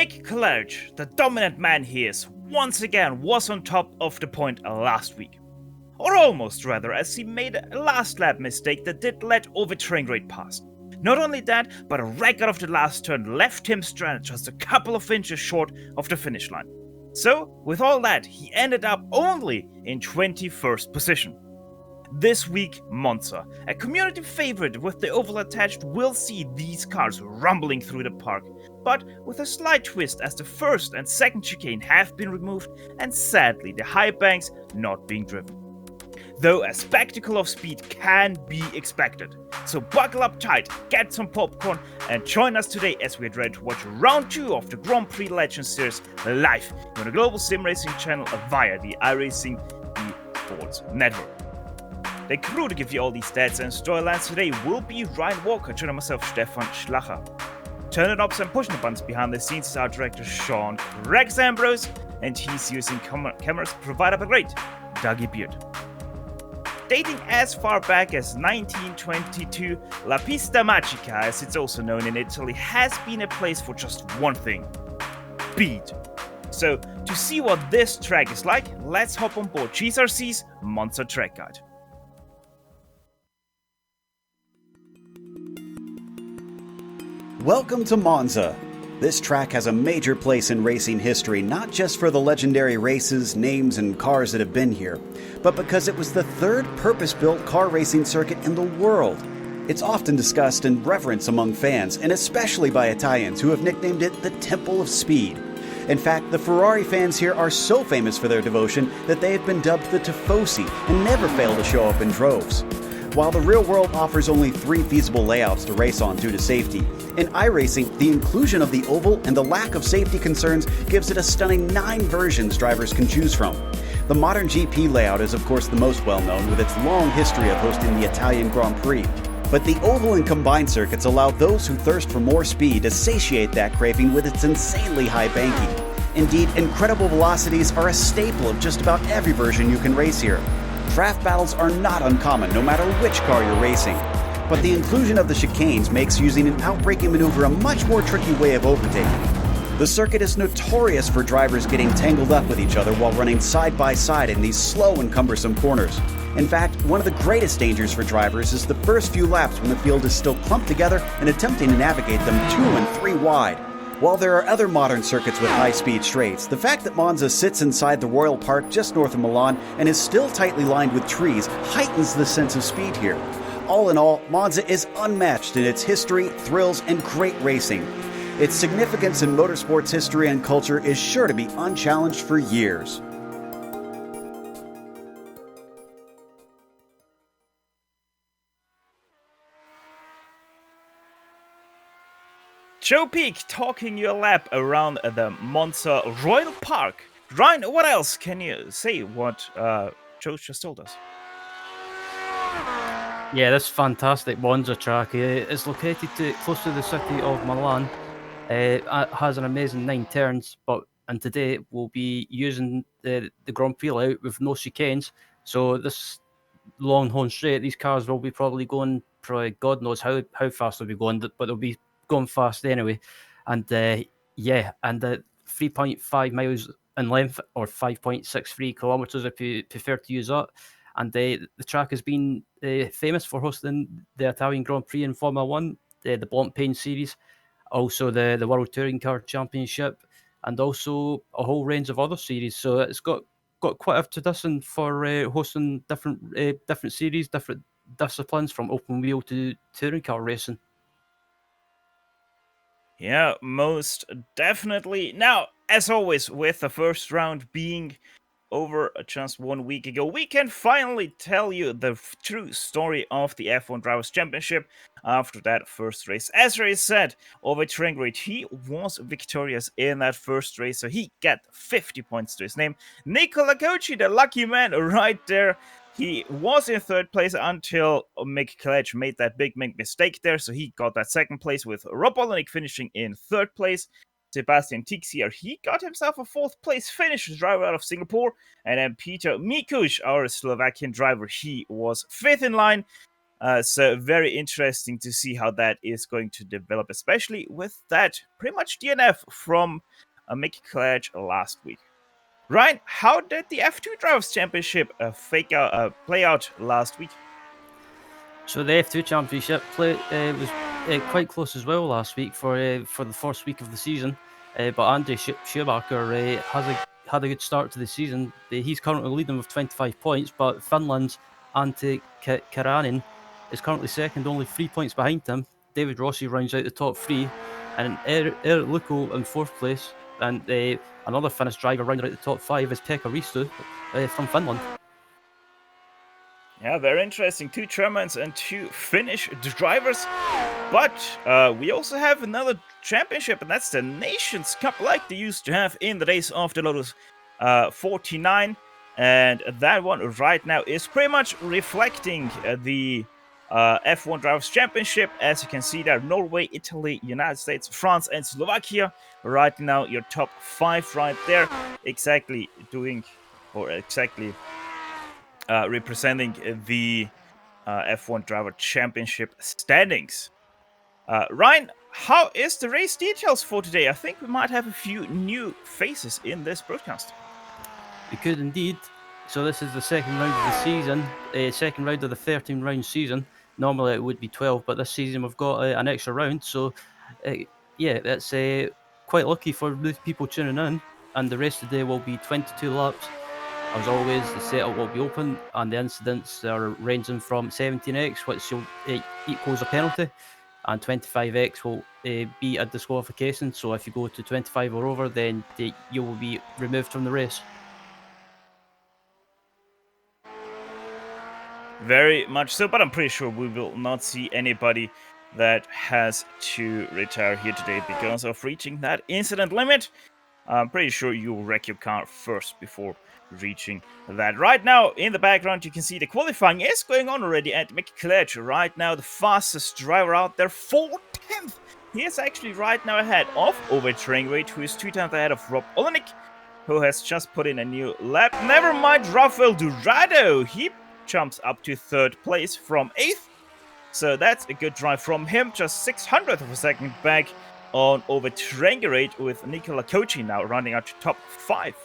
Mick Clutch, the dominant man he is, once again was on top of the point last week. Or almost rather, as he made a last lap mistake that did let overtrain rate past. Not only that, but a record of the last turn left him stranded just a couple of inches short of the finish line. So, with all that, he ended up only in 21st position. This week, Monza, a community favorite with the oval attached, will see these cars rumbling through the park, but with a slight twist as the first and second chicane have been removed and sadly the high banks not being driven. Though a spectacle of speed can be expected. So buckle up tight, get some popcorn, and join us today as we are ready to watch round 2 of the Grand Prix Legends Series live on the Global SimRacing Channel via the iRacing eSports Network. The crew to give you all these stats and storylines today will be Ryan Walker, joining myself, Stefan Schlacher. Turning knobs and pushing the buttons behind the scenes is our director Sean Rex Ambrose, and he's using cameras provided by great Dougie Beard. Dating as far back as 1922, La Pista Magica, as it's also known in Italy, has been a place for just one thing: speed. So, to see what this track is like, let's hop on board GSRC's Monza Track Guide. Welcome to Monza. This track has a major place in racing history, not just for the legendary races, names, and cars that have been here, but because it was the third purpose-built car racing circuit in the world. It's often discussed and reverenced among fans, and especially by Italians who have nicknamed it the Temple of Speed. In fact, the Ferrari fans here are so famous for their devotion that they have been dubbed the Tifosi and never fail to show up in droves. While the real world offers only 3 feasible layouts to race on due to safety, in iRacing, the inclusion of the oval and the lack of safety concerns gives it a stunning 9 versions drivers can choose from. The modern GP layout is of course the most well-known, with its long history of hosting the Italian Grand Prix. But the oval and combined circuits allow those who thirst for more speed to satiate that craving with its insanely high banking. Indeed, incredible velocities are a staple of just about every version you can race here. Draft battles are not uncommon, no matter which car you're racing. But the inclusion of the chicanes makes using an outbraking maneuver a much more tricky way of overtaking. The circuit is notorious for drivers getting tangled up with each other while running side by side in these slow and cumbersome corners. In fact, one of the greatest dangers for drivers is the first few laps when the field is still clumped together and attempting to navigate them 2 and 3 wide. While there are other modern circuits with high-speed straights, the fact that Monza sits inside the Royal Park just north of Milan and is still tightly lined with trees heightens the sense of speed here. All in all, Monza is unmatched in its history, thrills, and great racing. Its significance in motorsports history and culture is sure to be unchallenged for years. Joe Peak talking your lap around the Monza Royal Park. Ryan, what else can you say what Joe just told us? Yeah, this fantastic Monza track is located close to the city of Milan. It has an amazing 9 turns, and today we'll be using the Grand Prix layout with no chicanes. So this long home straight, these cars will be probably going, God knows how fast they'll be going, but they'll be going fast anyway. And 3.5 miles in length, or 5.63 kilometers if you prefer to use that. And the track has been famous for hosting the Italian Grand Prix in Formula 1, the Blancpain Series, also the World Touring Car Championship, and also a whole range of other series. So it's got quite a tradition for hosting different series, different disciplines, from open wheel to touring car racing. Yeah, most definitely. Now, as always, with the first round being over just 1 week ago, we can finally tell you the true story of the F1 Drivers' Championship after that first race. As Ray said, over train rate, he was victorious in that first race, so he got 50 points to his name. Nicola Cochi, the lucky man right there, he was in 3rd place until Mick Clutch made that big mistake there, so he got that 2nd place, with Rob Olenek finishing in 3rd place. Sebastian Tixier, he got himself a 4th place finish, driver out of Singapore. And then Peter Mikuš, our Slovakian driver, he was 5th in line. So very interesting to see how that is going to develop, especially with that pretty much DNF from Mickey Clage last week. Ryan, how did the F2 Drivers' Championship play out last week? So the F2 Championship was quite close as well last week for the first week of the season. But Andrei Schumacher had a good start to the season. He's currently leading with 25 points, but Finland's Antti Karanen is currently second, only 3 points behind him. David Rossi rounds out the top three, and Eric Luko in fourth place. And another Finnish driver rounding out the top five is Pekka Risto from Finland. Yeah, very interesting. 2 Germans and 2 Finnish drivers. But we also have another championship, and that's the Nations Cup, like they used to have in the days of the Lotus 49. And that one right now is pretty much reflecting the F1 Drivers' Championship. As you can see there, Norway, Italy, United States, France, and Slovakia. Right now, your top 5 right there. Exactly representing the F1 Driver Championship standings. Ryan, how is the race details for today? I think we might have a few new faces in this broadcast. We could indeed. So this is the second round of the season, second round of the 13-round season. Normally it would be 12, but this season we've got an extra round. So yeah, that's quite lucky for those people tuning in. And the rest of the day will be 22 laps. As always, the setup will be open, and the incidents are ranging from 17x, which equals a penalty, and 25x will be a disqualification. So if you go to 25 or over, then you will be removed from the race. Very much so, but I'm pretty sure we will not see anybody that has to retire here today because of reaching that incident limit. I'm pretty sure you'll wreck your car first before reaching that. Right now, in the background, you can see the qualifying is going on already at Mickey Clage. Right now, the fastest driver out there, 4/10. He is actually right now ahead of Ove Traingrate, who is 2 times ahead of Rob Olenek, who has just put in a new lap. Never mind Rafael Dorado. He jumps up to 3rd place from 8th. So that's a good drive from him. Just 600th of a second back on Ove Traingrate, with Nikola Kochi now running out to top 5.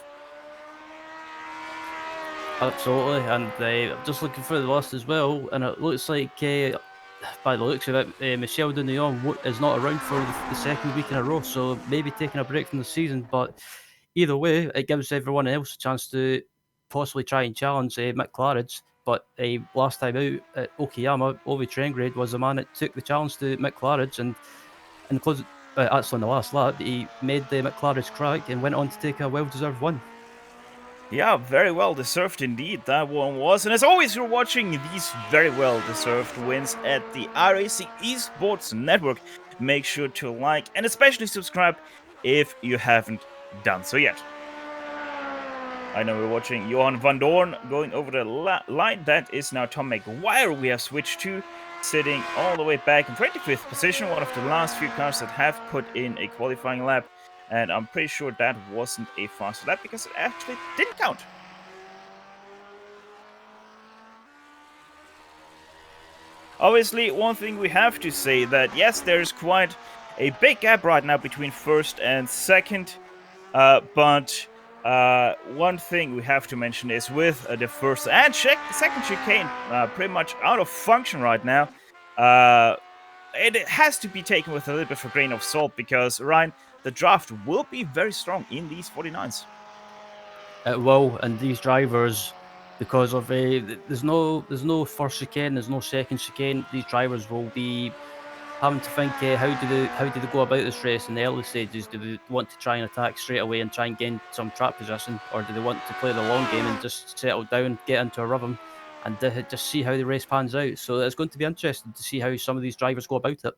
Absolutely, and I'm just looking for the list as well, and it looks like, by the looks of it, Michel Dunion is not around for the second week in a row, so maybe taking a break from the season. But either way, it gives everyone else a chance to possibly try and challenge Mick Claridge. But last time out at Okayama, Ove Traingrade was the man that took the challenge to Mick Claridge, and actually on the last lap, he made the Mick Claridge crack and went on to take a well-deserved win. Yeah, very well deserved indeed that one was. And as always, you're watching these very well deserved wins at the iRacing Esports Network. Make sure to like and especially subscribe if you haven't done so yet. I know we're watching Johan van Doorn going over the line. That is now Tom McGuire we have switched to, sitting all the way back in 25th position. One of the last few cars that have put in a qualifying lap. And I'm pretty sure that wasn't a fast lap because it actually didn't count. Obviously, one thing we have to say that yes, there's quite a big gap right now between 1st and 2nd. But one thing we have to mention is with the 1st and 2nd chicane pretty much out of function right now, it has to be taken with a little bit of a grain of salt because, Ryan, the draft will be very strong in these 49s. It will, and these drivers, because of there's no first chicane, there's no second chicane. These drivers will be having to think how do they go about this race in the early stages. Do they want to try and attack straight away and try and gain some track position, or do they want to play the long game and just settle down, get into a rhythm, and just see how the race pans out? So it's going to be interesting to see how some of these drivers go about it.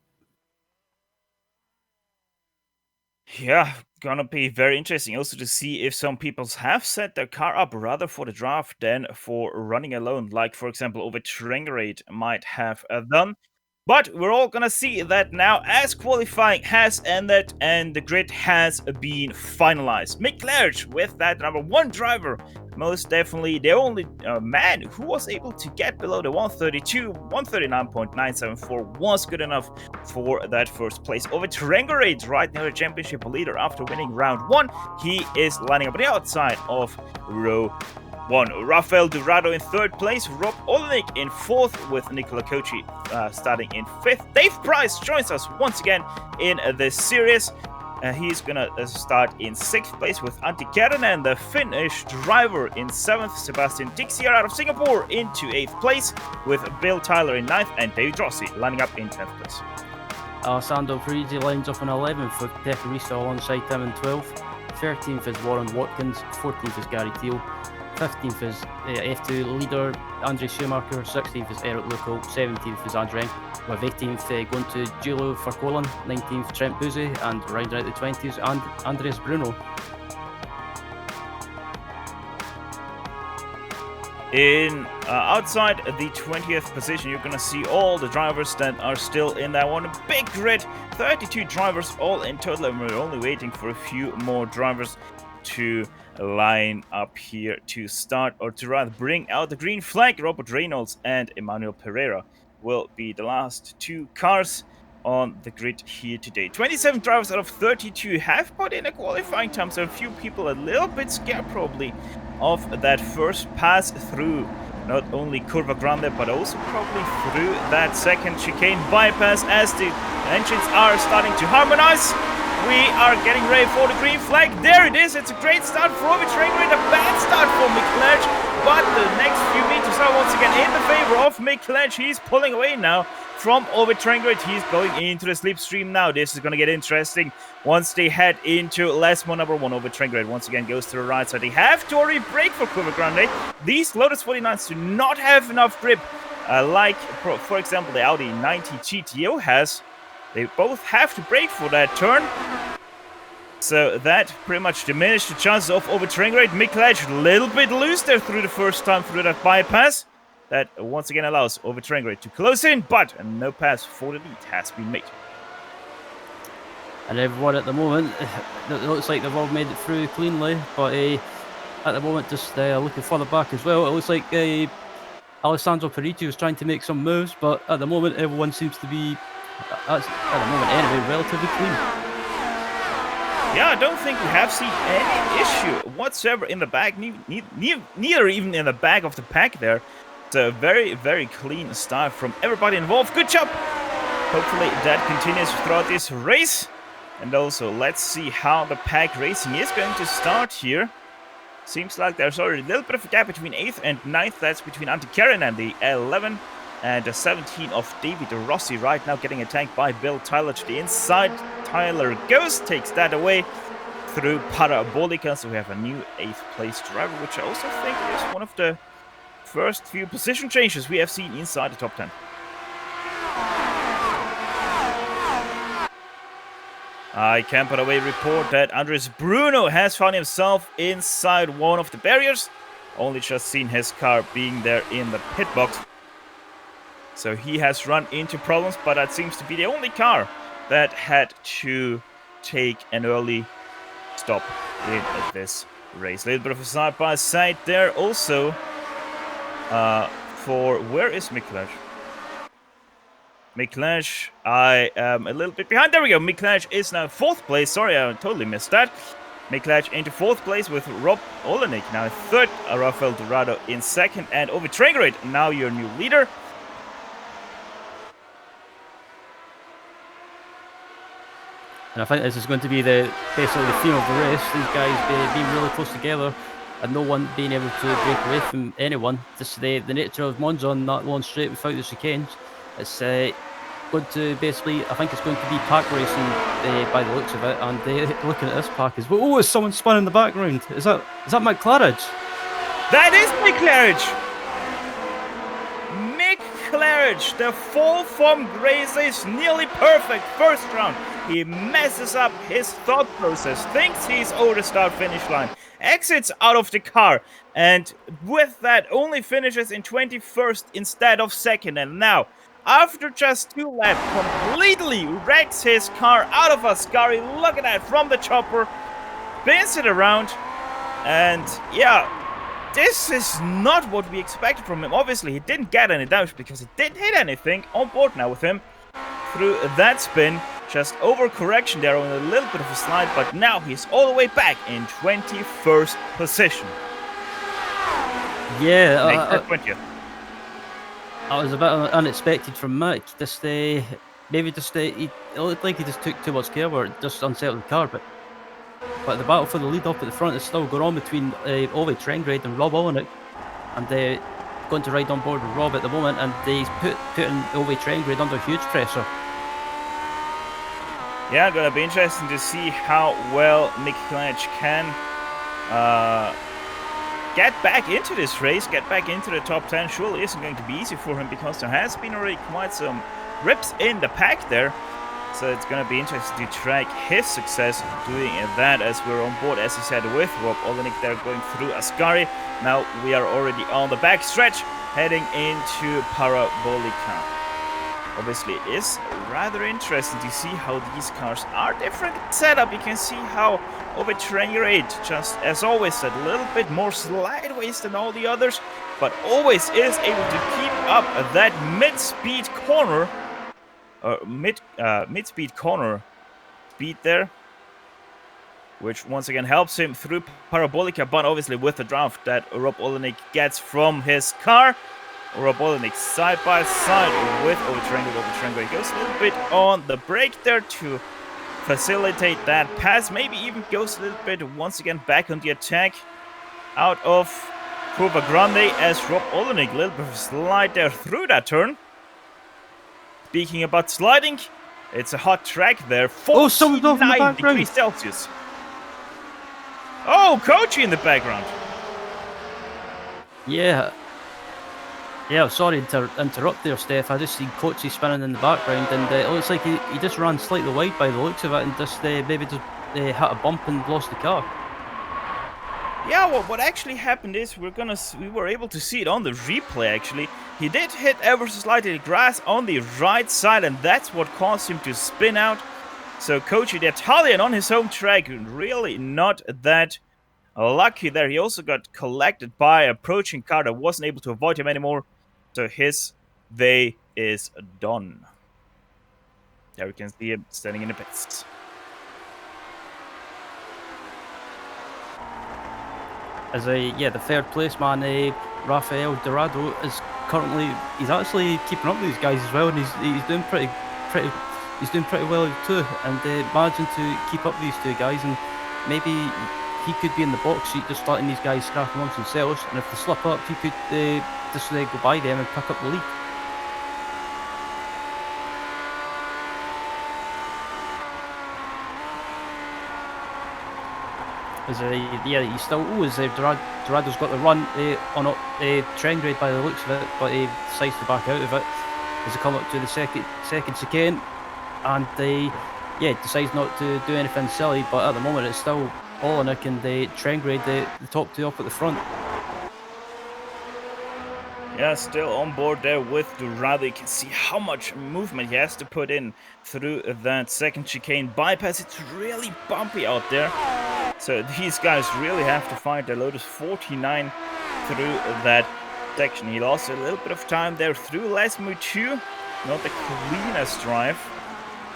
Yeah, gonna be very interesting also to see if some people have set their car up rather for the draft than for running alone, like for example Ove Traingrate might have done. But we're all gonna see that now as qualifying has ended and the grid has been finalized. Mick Claridge with that number 1 driver most definitely the only man who was able to get below the 132. 139.974 was good enough for that first place. Over Trengorade, right now the championship leader after winning round 1. He is lining up on the outside of row 1. Rafael Dorado in 3rd place, Rob Olenek in 4th with Nicola Kochi starting in 5th. Dave Price joins us once again in this series. He's gonna start in 6th place with Antti Kernen, the Finnish driver in 7th. Sebastian Dixier out of Singapore into 8th place with Bill Tyler in 9th and David Rossi lining up in 10th place. Alessandro Parisi lines up in 11th with Pecorista alongside him in 12th. 13th is Warren Watkins, 14th is Gary Teal, 15th is F2 leader Andre Schumacher, 16th is Eric Lucco, 17th is André, with 18th going to Giulio Farcolan, 19th Trent Buzzi, and rounding out the 20s Andres Bruno. In outside the 20th position, you're going to see all the drivers that are still in that one big grid. 32 drivers all in total, and we're only waiting for a few more drivers to line up here to start, or to rather bring out the green flag. Robert Reynolds and Emmanuel Pereira will be the last 2 cars on the grid here today. 27 drivers out of 32 have put in a qualifying time, so a few people a little bit scared probably of that first pass through not only Curva Grande but also probably through that second chicane bypass as the engines are starting to harmonize. We are getting ready for the green flag. There it is. It's a great start for Ovi Trainwright, a bad start for Michelet, but the next few meters are once again in the favor of Michelet. He's pulling away now from Ovi Trainwright. He's going into the slipstream now. This is going to get interesting once they head into Lesmo number 1. Ovi Trainwright once again goes to the right side. They have to already brake for Curva Grande. These Lotus 49s do not have enough grip like, for example, the Audi 90 GTO has. They both have to brake for that turn. So that pretty much diminished the chances of overturning rate. Michelet a little bit loose there through the first time through that bypass. That once again allows overturning rate to close in, but no pass for the lead has been made. And everyone at the moment, it looks like they've all made it through cleanly, but at the moment just looking further back as well. It looks like Alessandro Parigi was trying to make some moves, but at the moment everyone seems to be, at the moment anyway, relatively clean. Yeah, I don't think we have seen any issue whatsoever in the back, neither even in the back of the pack there. It's a very, very clean start from everybody involved. Good job! Hopefully that continues throughout this race. And also, let's see how the pack racing is going to start here. Seems like there's already a little bit of a gap between 8th and 9th. That's between Antti Karen and the 11 and the 17 of David Rossi right now getting attacked by Bill Tyler to the inside. Tyler goes, takes that away through Parabolica. So we have a new 8th place driver, which I also think is one of the first few position changes we have seen inside the top 10. I can put away report that Andres Bruno has found himself inside one of the barriers. Only just seen his car being there in the pit box. So he has run into problems, but that seems to be the only car that had to take an early stop in this race. A little bit of a side by side there also for, where is Michelet? Michelet, I am a little bit behind. There we go. Michelet is now 4th place. Sorry, I totally missed that. Michelet into 4th place with Rob Olenek now in 3rd. Rafael Dorado in 2nd. And Ovi Traegerade, now your new leader. And I think this is going to be basically the theme of the race. These guys being really close together and no one being able to break away from anyone. This is the nature of Monza on that long straight without the chicanes. It's going to basically, I think it's going to be pack racing by the looks of it. And looking at this pack as well. Oh, is someone spun in the background? Is that McClarridge? That is McClarridge! McClarridge, the fall from grace is nearly perfect first round. He messes up his thought process, thinks he's over the start finish line, exits out of the car, and with that only finishes in 21st instead of 2nd. And now, after just 2 laps, completely wrecks his car out of Ascari. Look at that from the chopper, spins it around, and yeah, this is not what we expected from him. Obviously, he didn't get any damage because he didn't hit anything. On board now with him through that spin. Just overcorrection there on a little bit of a slide, but now he's all the way back in 21st position. Yeah, that was a bit unexpected from Mick. It looked like he just took too much care where it just unsettled the car, but the battle for the lead up at the front is still going on between Ove Trengrade and Rob Olenek, and they're going to ride on board with Rob at the moment, and he's putting Ove Trengrade under huge pressure. Yeah, gonna be interesting to see how well Nick Klanich can get back into this race, get back into the top 10. Surely isn't going to be easy for him because there has been already quite some rips in the pack there. So it's gonna be interesting to track his success doing that as we're on board, as he said, with Rob Olenek there going through Ascari. Now we are already on the back stretch heading into Parabolica. Obviously, it is rather interesting to see how these cars are different setup. You can see how Ove Trengrade, just as always, a little bit more slideways than all the others, but always is able to keep up that mid-speed corner, mid-speed corner speed there, which once again helps him through Parabolica, but obviously with the draft that Rob Olenek gets from his car. Rob Olenek side by side with Ove Trengrade. Ove Trengrade goes a little bit on the brake there to facilitate that pass. Maybe even goes a little bit once again back on the attack out of Curva Grande as Rob Olenek, a little bit of a slide there through that turn. Speaking about sliding, it's a hot track there. 49 degrees Celsius. Oh, Kochi in the background. Yeah, sorry to interrupt there, Steph. I just seen Kochi spinning in the background, and it looks like he just ran slightly wide by the looks of it, and just maybe just hit a bump and lost the car. Yeah, well, what actually happened is we were able to see it on the replay. Actually, he did hit ever so slightly the grass on the right side, and that's what caused him to spin out. So Kochi, the Italian, on his home track, really not that lucky there. He also got collected by an approaching car that wasn't able to avoid him anymore. So his day is done. There we can see him standing in the pits. The third place man, Rafael Dorado, is he's actually keeping up with these guys as well, and he's doing pretty well too, and managing to keep up with these two guys, and maybe he could be in the box seat just letting these guys scrap amongst themselves, and if they slip up, he could just go by them and pick up the lead. He still Dorado's got the run on Trengrade by the looks of it, but he decides to back out of it as they come up to the second chicane, and decides not to do anything silly, but at the moment it's still Olenek and Trengrade, the top two up at the front. Yeah, still on board there with Dorado. You can see how much movement he has to put in through that second chicane bypass. It's really bumpy out there. So these guys really have to find their Lotus 49 through that section. He lost a little bit of time there through Lesmu 2. Not the cleanest drive,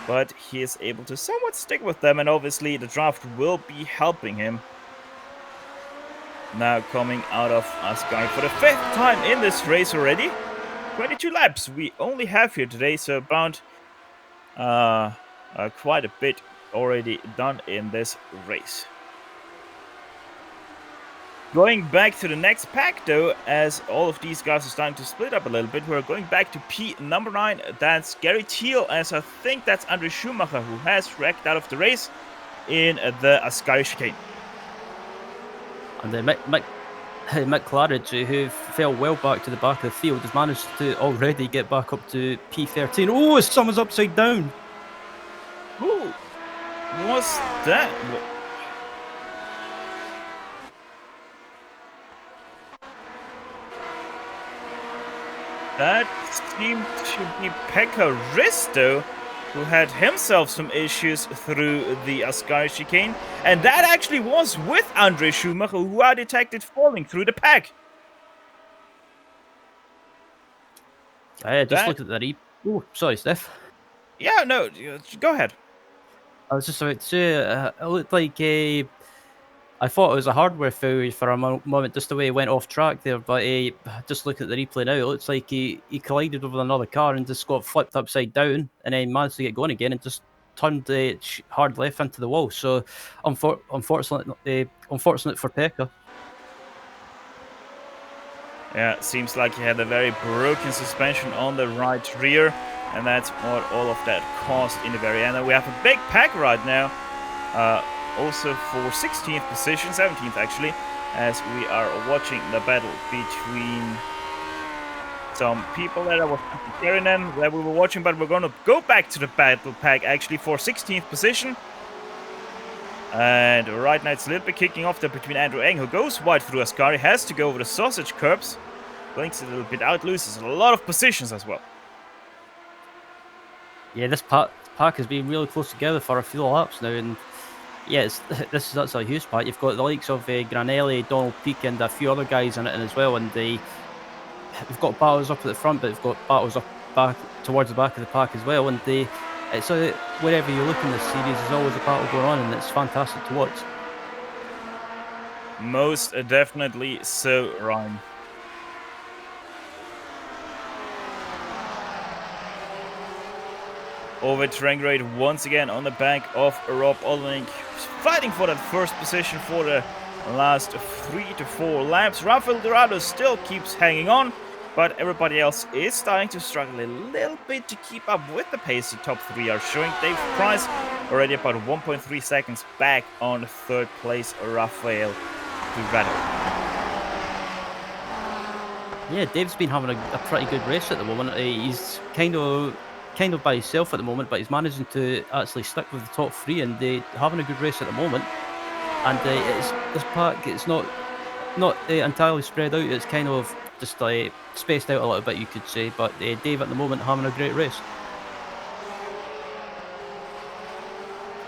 but he is able to somewhat stick with them, and obviously the draft will be helping him. Now coming out of Ascari for the 5th time in this race already. 22 laps we only have here today, so about quite a bit already done in this race. Going back to the next pack though, as all of these guys are starting to split up a little bit, we're going back to P number 9. That's Gary Thiel, as I think that's Andre Schumacher, who has wrecked out of the race in the Ascari chicane. And Mick Claridge, who fell well back to the back of the field, has managed to already get back up to P13. Oh, someone's upside down. Who was that? That seemed to be Pekka Risto. who had himself some issues through the Ascari chicane. And that actually was with Andre Schumacher, who I detected falling through the pack. Just look at the Oh, sorry, Steph. Yeah, no, go ahead. I was just about to say, it looked like I thought it was a hardware failure for a moment, just the way he went off track there. But just look at the replay now. It looks like he collided with another car and just got flipped upside down, and then managed to get going again and just turned hard left into the wall. So, unfortunate for Pekka. Yeah, seems like he had a very broken suspension on the right rear, and that's what all of that caused in the very end. And we have a big pack right now, also for 16th position, 17th actually, as we are watching the battle between some people that I was carrying them that we were watching, but we're going to go back to the battle pack actually for 16th position. And right now it's a little bit kicking off there between Andrew Eng, who goes wide through Ascari, has to go over the sausage curbs, blinks a little bit out, loses a lot of positions as well. Yeah, this pack has been really close together for a few laps now, and yeah, that's a huge pack. You've got the likes of Granelli, Donald Peake, and a few other guys in it as well, and we've got battles up at the front, but we've got battles up back towards the back of the pack as well, and it's wherever you look in this series, there's always a battle going on, and it's fantastic to watch. Most definitely so, Ryan. Over train grade once again on the back of Rob Olnik, fighting for that first position for the last 3 to 4 laps. Rafael Dorado still keeps hanging on, but everybody else is starting to struggle a little bit to keep up with the pace the top 3 are showing. Dave Price already about 1.3 seconds back on third place, Rafael Dorado. Yeah, Dave's been having a pretty good race at the moment. He's kind of by himself at the moment, but he's managing to actually stick with the top 3 and having a good race at the moment. And this pack, it's not entirely spread out. It's kind of just spaced out a little bit, you could say. But Dave at the moment having a great race.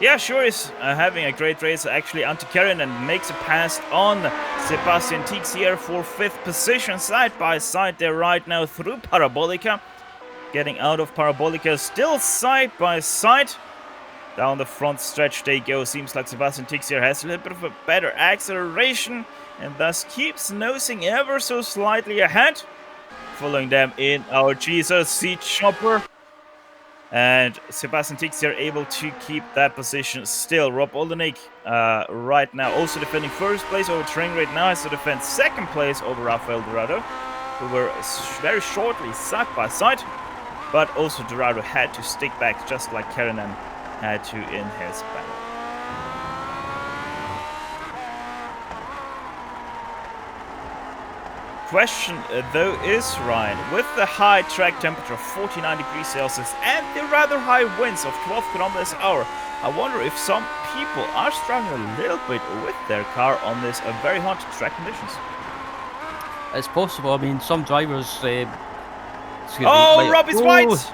Yeah, sure is having a great race. Actually, Antti Kerinen makes a pass on Sebastian Tixier for 5th position, side by side there right now through Parabolica. Getting out of Parabolica, still side by side. Down the front stretch they go. Seems like Sebastian Tixier has a little bit of a better acceleration and thus keeps nosing ever so slightly ahead. Following them in our Jesus Seat Chopper. And Sebastian Tixier able to keep that position still. Rob Oldenik right now also defending first place over train right now, has to defend second place over Rafael Dorado, who were very shortly side by side. But also Dorado had to stick back just like Kerinen had to in his battle. Question though is, Ryan, with the high track temperature of 49 degrees Celsius and the rather high winds of 12 kilometers an hour, I wonder if some people are struggling a little bit with their car on this very hot track conditions. It's possible. I mean, some drivers. Robbie's white!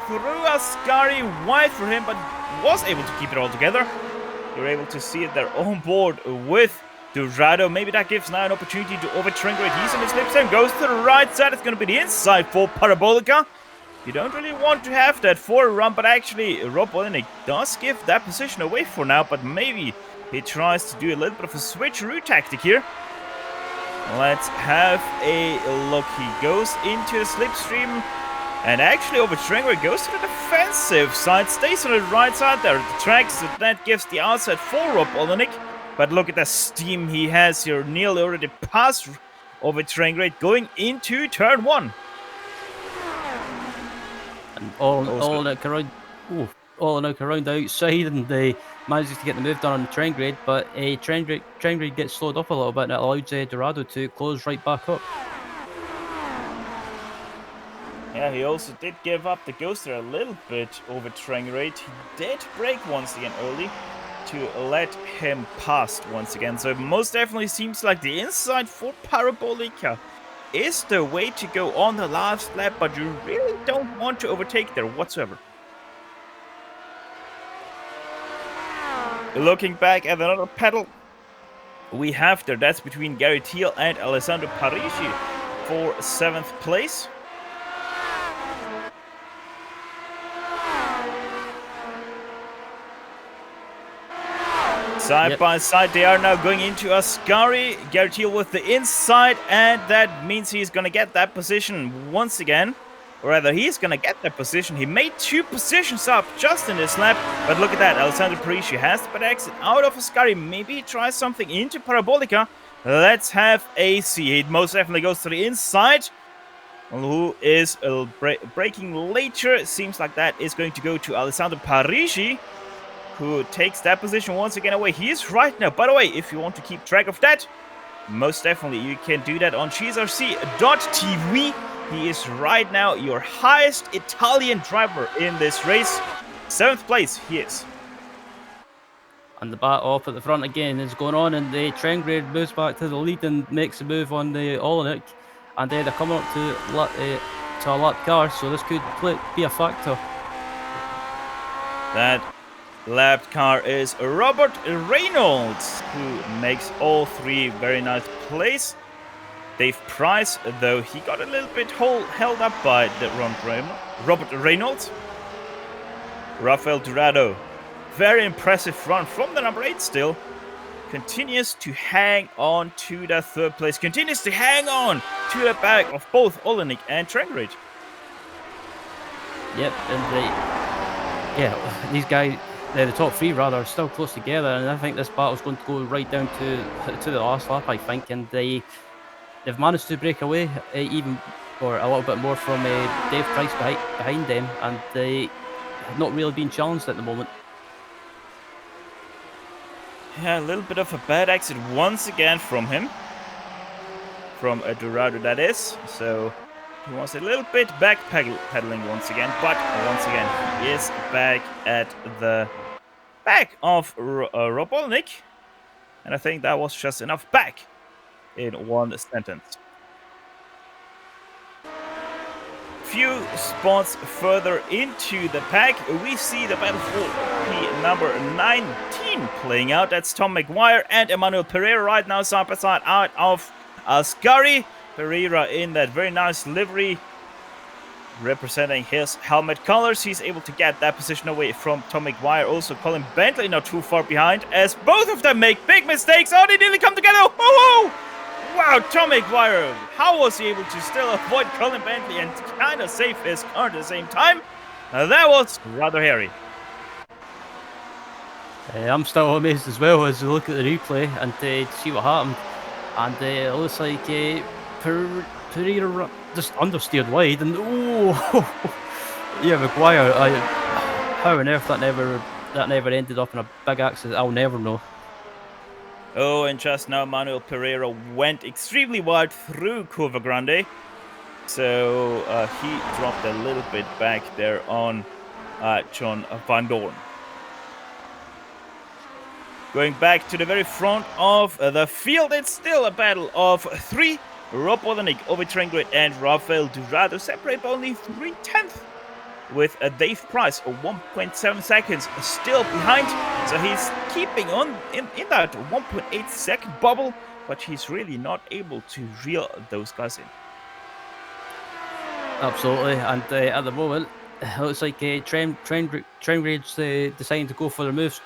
Threw Ascari wide for him, but was able to keep it all together. You're able to see it there on board with Dorado. Maybe that gives now an opportunity to overtrain great. He's in the slipstream, goes to the right side. It's going to be the inside for Parabolica. You don't really want to have that forward run, but actually Rob Olenek does give that position away for now, but maybe he tries to do a little bit of a switcheroo tactic here. Let's have a look. He goes into the slipstream and actually over Tranger goes to the defensive side, stays on the right side there at the tracks. So that gives the outside for Rob Olenek. But look at the steam he has here. Nearly already passed over Tranger going into turn 1. And all around the outside, and they manages to get the move done on the train grade, but train grade gets slowed up a little bit, and it allowed Dorado to close right back up. Yeah, he also did give up the ghost there a little bit over train grade. He did brake once again early to let him pass once again. So it most definitely seems like the inside for Parabolica is the way to go on the last lap, but you really don't want to overtake there whatsoever. Looking back at another pedal we have there, that's between Gary Thiel and Alessandro Parisi for 7th place. Side by side, they are now going into Ascari. Gary Thiel with the inside, and that means he's going to get that position once again. Or rather, he's going to get that position. He made 2 positions up just in this lap. But look at that, Alessandro Parisi has the exit out of Ascari. Maybe try something into Parabolica. Let's have a see. He most definitely goes to the inside. Who is braking later. It seems like that is going to go to Alessandro Parisi, who takes that position once again away. He is right now. By the way, if you want to keep track of that, most definitely you can do that on cheeserc.tv. He is right now your highest Italian driver in this race. 7th place, he is. And the battle up at the front again is going on, and the Trengrid moves back to the lead and makes a move on the Olenek. And they're coming up to a lap car, so this could be a factor. That lapped car is Robert Reynolds, who makes all 3 very nice plays. Dave Price, though, he got a little bit held up by the Robert Reynolds. Rafael Dorado, very impressive run from the number 8 still. Continues to hang on to that 3rd place. Continues to hang on to the back of both Olenek and Trengrid. Yep, and these guys, the top 3 rather, are still close together, and I think this battle's going to go right down to the last lap, I think, and they've managed to break away even or a little bit more from Dave Price behind them, and they have not really been challenged at the moment. Yeah, a little bit of a bad exit once again from him. From Dorado, that is. So he was a little bit backpedaling once again, but once again he is back at the back of Rob Olenek. And I think that was just enough back in one sentence. Few spots further into the pack, we see the battle for P number 19 playing out. That's Tom McGuire and Emmanuel Pereira right now side by side out of Ascari. Pereira in that very nice livery representing his helmet colors. He's able to get that position away from Tom McGuire. Also Colin Bentley not too far behind, as both of them make big mistakes. Oh, they nearly come together. Oh! Wow, Tom McGuire, how was he able to still avoid Colin Bentley and kind of save his car at the same time? That was rather hairy. I'm still amazed as well as we look at the replay and see what happened. And it looks like Pereira just understeered wide, and yeah, McGuire. How on earth that never ended up in a big accident, I'll never know. Oh, and just now Manuel Pereira went extremely wide through Curva Grande. So he dropped a little bit back there on John Van Dorn. Going back to the very front of the field, it's still a battle of 3. Rob Olenek, Ovi Trengrid, and Rafael Dorado separate by only 3/10. With Dave Price, 1.7 seconds still behind. So he's keeping on in that 1.8 second bubble, but he's really not able to reel those guys in. Absolutely, and at the moment, it looks like Trengrid's deciding to go for the move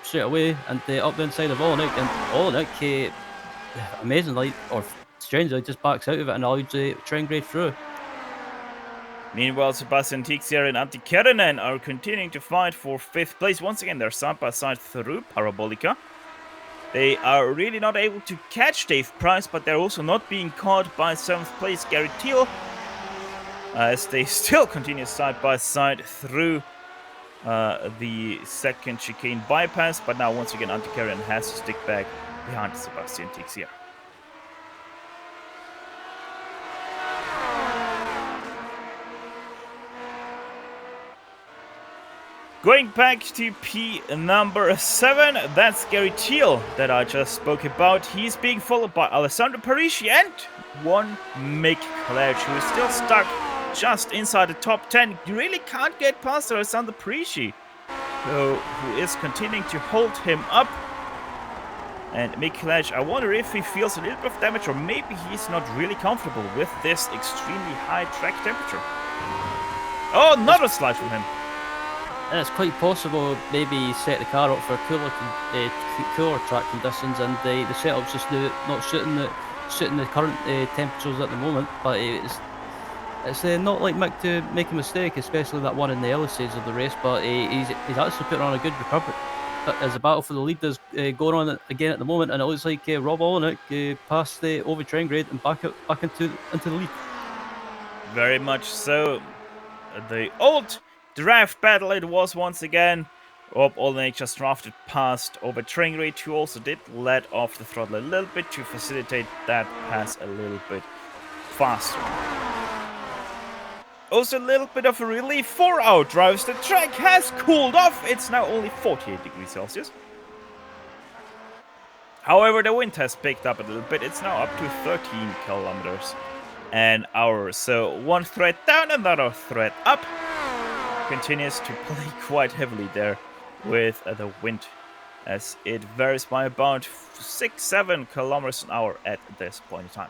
straight away and up the inside of Olenek, and Olenek, amazingly, or strangely, just backs out of it and allows Trengrid through. Meanwhile, Sebastian Tixier and Antti Kerinen are continuing to fight for 5th place. Once again, they're side by side through Parabolica. They are really not able to catch Dave Price, but they're also not being caught by 7th place Gary Thiel, as they still continue side by side through the second chicane bypass. But now, once again, Antti Kerinen has to stick back behind Sebastian Tixier. Going back to P number 7, that's Gary Thiel that I just spoke about. He's being followed by Alessandro Parisi and one Mick Cledge, who is still stuck just inside the top 10. You really can't get past Alessandro Parisi. who is continuing to hold him up. And Mikkelaj, I wonder if he feels a little bit of damage, or maybe he's not really comfortable with this extremely high track temperature. Oh, another slide from him. And it's quite possible maybe he set the car up for cooler track conditions, and the setup's just not suiting the current temperatures at the moment. But it's not like Mick to make a mistake, especially that one in the early stages of the race. But he's actually putting on a good recovery. As the battle for the lead is going on again at the moment, and it looks like Rob Olenek passed the Ovi Traingrade and back into the lead. Very much so. The old draft battle it was once again. Rob Olenek just drafted past Ovi Traingrade, who also did let off the throttle a little bit to facilitate that pass a little bit faster. Also a little bit of a relief for our drivers. The track has cooled off. It's now only 48 degrees Celsius. However, the wind has picked up a little bit. It's now up to 13 kilometers an hour. So one thread down, another thread up. Continues to play quite heavily there with the wind, as it varies by about 6-7 kilometers an hour at this point in time.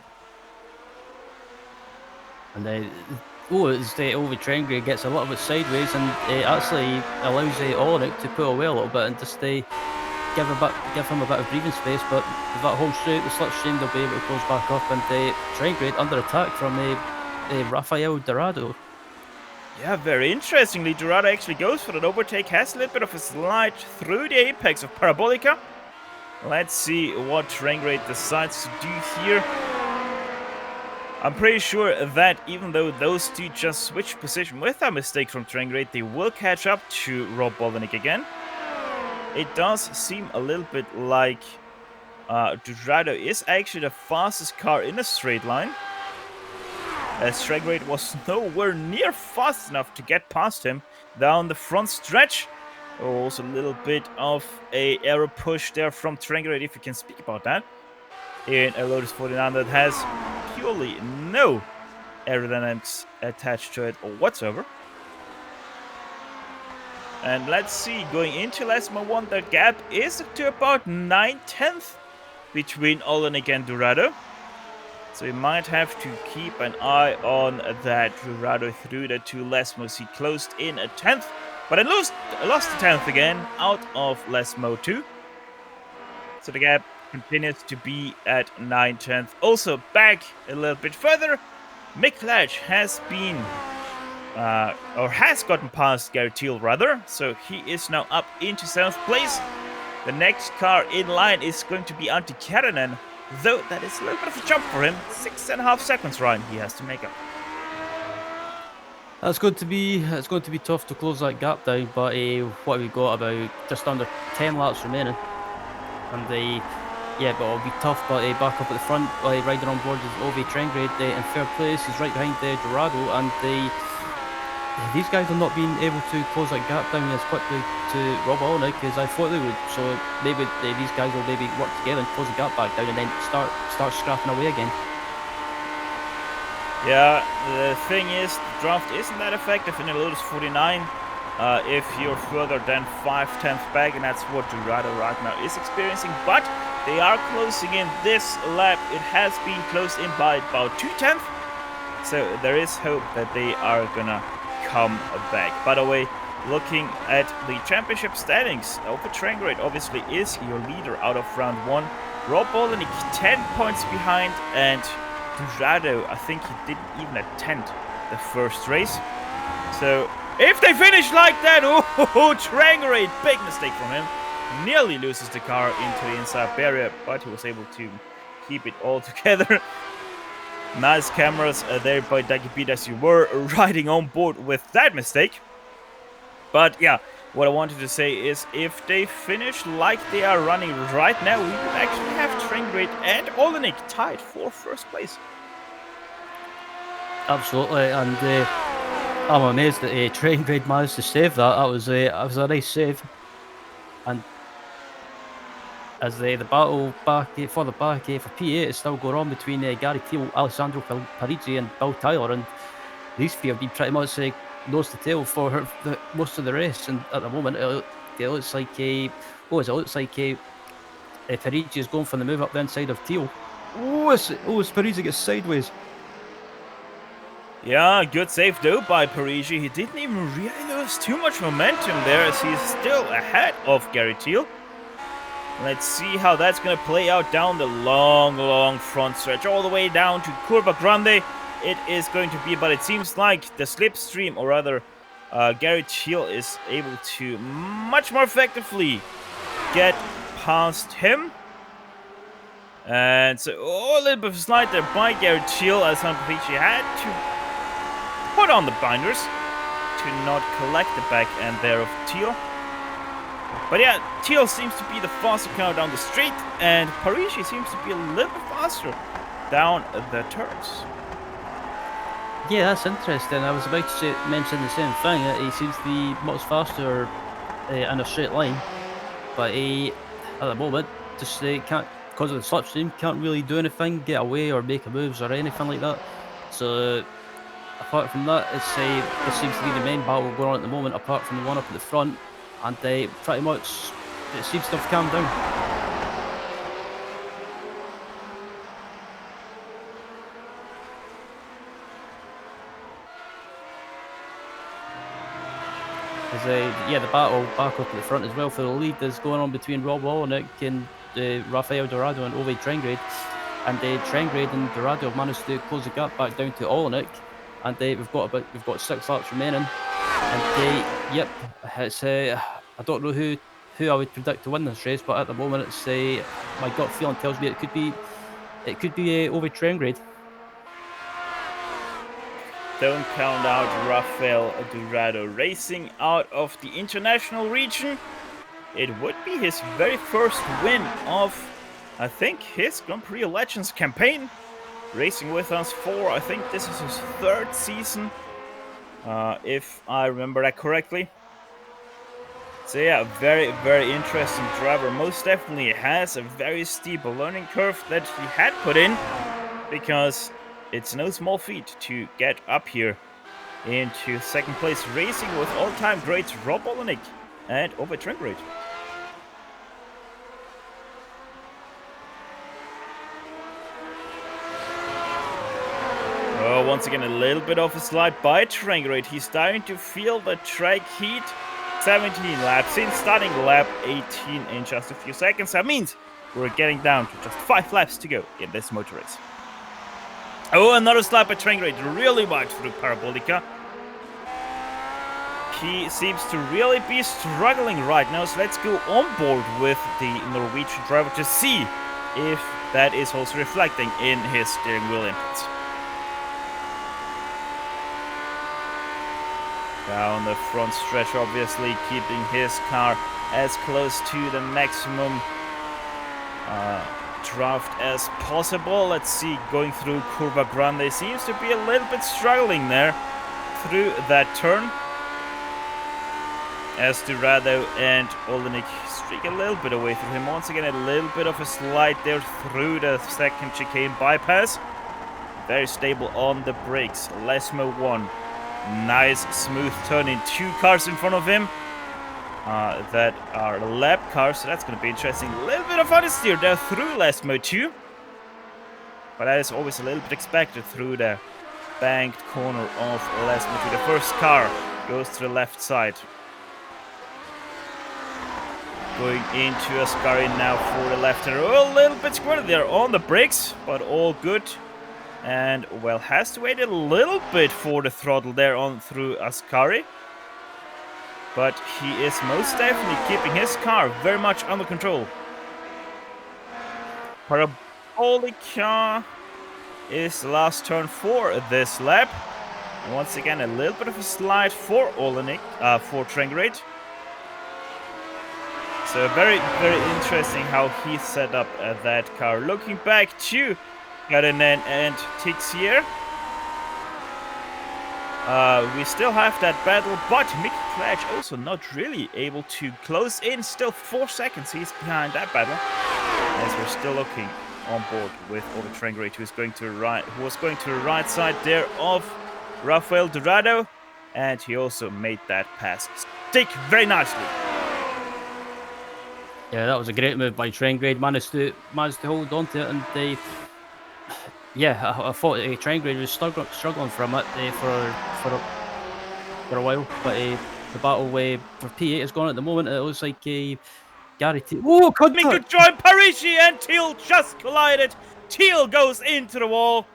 And the Ovi Traingrade gets a little bit sideways, and actually allows Olenek to pull away a little bit and just give him a bit of breathing space. But with that home straight, the slipstream, they'll be able to close back up, and Traingrade under attack from Rafael Dorado. Yeah, very interestingly, Dorado actually goes for an overtake, has a little bit of a slide through the apex of Parabolica. Let's see what Traingrade decides to do here. I'm pretty sure that even though those two just switched position with a mistake from Traingrade, they will catch up to Rob Olenek again. It does seem a little bit like Dorado is actually the fastest car in a straight line, as Traingrade was nowhere near fast enough to get past him down the front stretch. Also a little bit of a aero push there from Traingrade, if you can speak about that, in a Lotus 49 that has purely no aerodynamics attached to it whatsoever. And let's see, going into Lesmo 1, the gap is to about 9/10 between Olenek and Dorado. So we might have to keep an eye on that Dorado through the two Lesmos. He closed in a 10th, but I lost the 10th again out of Lesmo 2. So the gap continues to be at 9/10. Also back a little bit further, Mikkelaj has been has gotten past Gary Thiel rather, so he is now up into 7th place. The next car in line is going to be Antti Kärinen, though that is a little bit of a jump for him. 6.5 seconds, Ryan, he has to make up. It's going to be tough to close that gap down, but what have we got, about just under 10 laps remaining, and but it'll be tough. But back up at the front, riding on board is Ovi Traingrade in third place. He's right behind Dorado, and these guys have not been able to close that gap down as quickly to Rob Olenek as I thought they would. So maybe these guys will maybe work together and close the gap back down, and then start scrapping away again. Yeah, the thing is, the draft isn't that effective in a Lotus 49 if you're further than 5/10 back, and that's what Dorado right now is experiencing. But they are closing in this lap. It has been closed in by about 2/10, so there is hope that they are gonna come back. By the way, looking at the championship standings, Ovi Traingrade obviously is your leader out of round 1. Rob Olenek 10 points behind, and Dorado, I think he didn't even attend the first race. So if they finish like that, Traingrade, big mistake from him. Nearly loses the car into the inside barrier, but he was able to keep it all together. Nice cameras there by Dagibit, as you were riding on board with that mistake. But yeah, what I wanted to say is, if they finish like they are running right now, we would actually have Traingrade and Olenek tied for first place. Absolutely, and I'm amazed that Traingrade managed to save that. That was a nice save. And as the battle back for P8 is still going on between Gary Thiel, Alessandro Parigi, and Bill Tyler, and these three have been pretty much nose to tail for most of the race. And at the moment, It looks like a. Oh, it looks like a. Parigi is going for the move up the inside of Teal. It's Parigi gets sideways. Yeah, good save though by Parigi. He didn't even really lose too much momentum there as he's still ahead of Gary Teal. Let's see how that's going to play out down the long front stretch, all the way down to Curva Grande. It is going to be, but it seems like the slipstream, or rather, Gary Teal is able to much more effectively get past him. And so, a little bit of a slide there by Gary Teal, as Parigi had to put on the binders to not collect the back end there of Teal. But yeah, Teal seems to be the faster car down the street, and Parigi seems to be a little bit faster down the turns. Yeah, that's interesting. I was about to mention the same thing. He seems to be much faster in a straight line, but he, at the moment, just can't, because of the slipstream, can't really do anything, get away or make moves or anything like that. So apart from that, this seems to be the main battle going on at the moment, apart from the one up at the front. And pretty much, it seems to have calmed down. The battle back up at the front as well for the lead is going on between Rob Olenek and Rafael Dorado and Ove Trengrade. And Trengrade and Dorado have managed to close the gap back down to Olenek. And we've got 6 laps remaining. And yep, it's I don't know who I would predict to win this race, but at the moment it's my gut feeling tells me it could be Ove Trengrade. Don't count out Rafael Dorado racing out of the international region. It would be his very first win of, I think, his Grand Prix Legends campaign. Racing with us for, I think this is his 3rd season, if I remember that correctly. So yeah, very interesting driver. Most definitely has a very steep learning curve that he had put in, because it's no small feat to get up here into 2nd place, racing with all-time greats Rob Olenek and Ove Trengrade. Oh, once again, a little bit of a slide by Trengrade. He's starting to feel the track heat. 17 laps in, starting lap 18 in just a few seconds. That means we're getting down to just 5 laps to go in this motor race. Oh, another slide by Trengrade, really wide through Parabolica. He seems to really be struggling right now, so let's go on board with the Norwegian driver to see if that is also reflecting in his steering wheel inputs. Down the front stretch, obviously keeping his car as close to the maximum draft as possible. Let's see, going through Curva Grande, seems to be a little bit struggling there through that turn, as Dorado and Olenek streak a little bit away from him. Once again, a little bit of a slide there through the 2nd chicane bypass. Very stable on the brakes. Lesmo 1. Nice smooth turn in 2 cars in front of him that are lap cars, so that's going to be interesting. A little bit of understeer there through Lesmo 2, but that is always a little bit expected through the banked corner of Lesmo 2. The first car goes to the left side, going into Ascari now for the left-hander. A little bit squirted there on the brakes, but all good. And, well, has to wait a little bit for the throttle there on through Ascari. But he is most definitely keeping his car very much under control. Parabolica is the last turn for this lap. And once again, a little bit of a slide for Olenek, for Trengrade. So very interesting how he set up that car. Looking back to Garinen and Tixier. We still have that battle, but Mickey Clash also not really able to close in. Still 4 seconds he's behind that battle, as we're still looking on board with Ove Trengrade, who was going to the right side there of Rafael Dorado, and he also made that pass stick very nicely. Yeah, that was a great move by Trengade. Managed to hold on to it, and they, yeah, I thought Trengade was struggling for a bit for a while, but the battle for P8 is gone at the moment. It looks like Gary T. Oh, Coming to contact! join Parisi, and Teal just collided. Teal goes into the wall.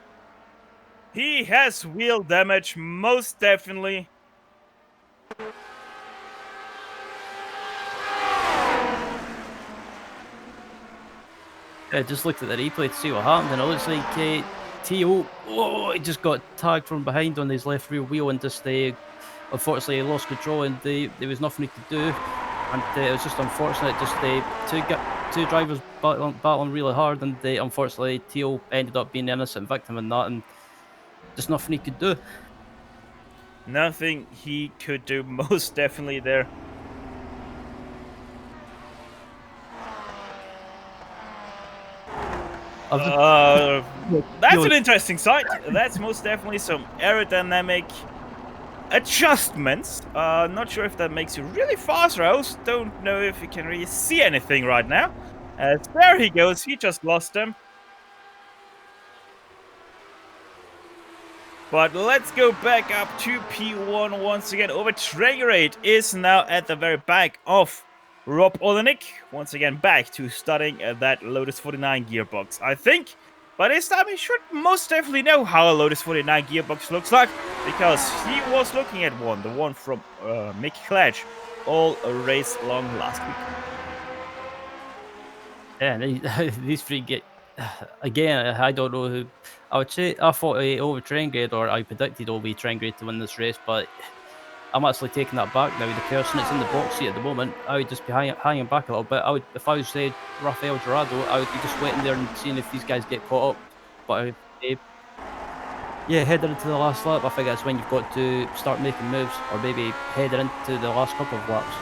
He has wheel damage, most definitely. I just looked at the replay to see what happened, and it looks like T.O. Oh, he just got tagged from behind on his left rear wheel and just unfortunately lost control, and there was nothing he could do. And it was just unfortunate. Just two drivers battling really hard, and unfortunately T.O. ended up being the innocent victim in that, and just nothing he could do. Nothing he could do, most definitely there. That's an interesting sight. That's most definitely some aerodynamic adjustments. Not sure if that makes you really fast, I also don't know if you can really see anything right now. There he goes. He just lost him. But let's go back up to P1 once again. Over Trengade is now at the very back of Rob Olenek. Once again back to studying that Lotus 49 gearbox, I think. By this time he should most definitely know how a Lotus 49 gearbox looks like, because he was looking at one, the one from Mick Klatch, all race long last week. Yeah, these three get again. I don't know who. I would say I thought over Trengade, or I predicted over Trengade to win this race, but I'm actually taking that back now. The person that's in the box seat at the moment, I would just be hanging back a little bit. If I was say Rafael Dorado, I would be just waiting there and seeing if these guys get caught up. But yeah, heading into the last lap, I think that's when you've got to start making moves, or maybe heading into the last couple of laps.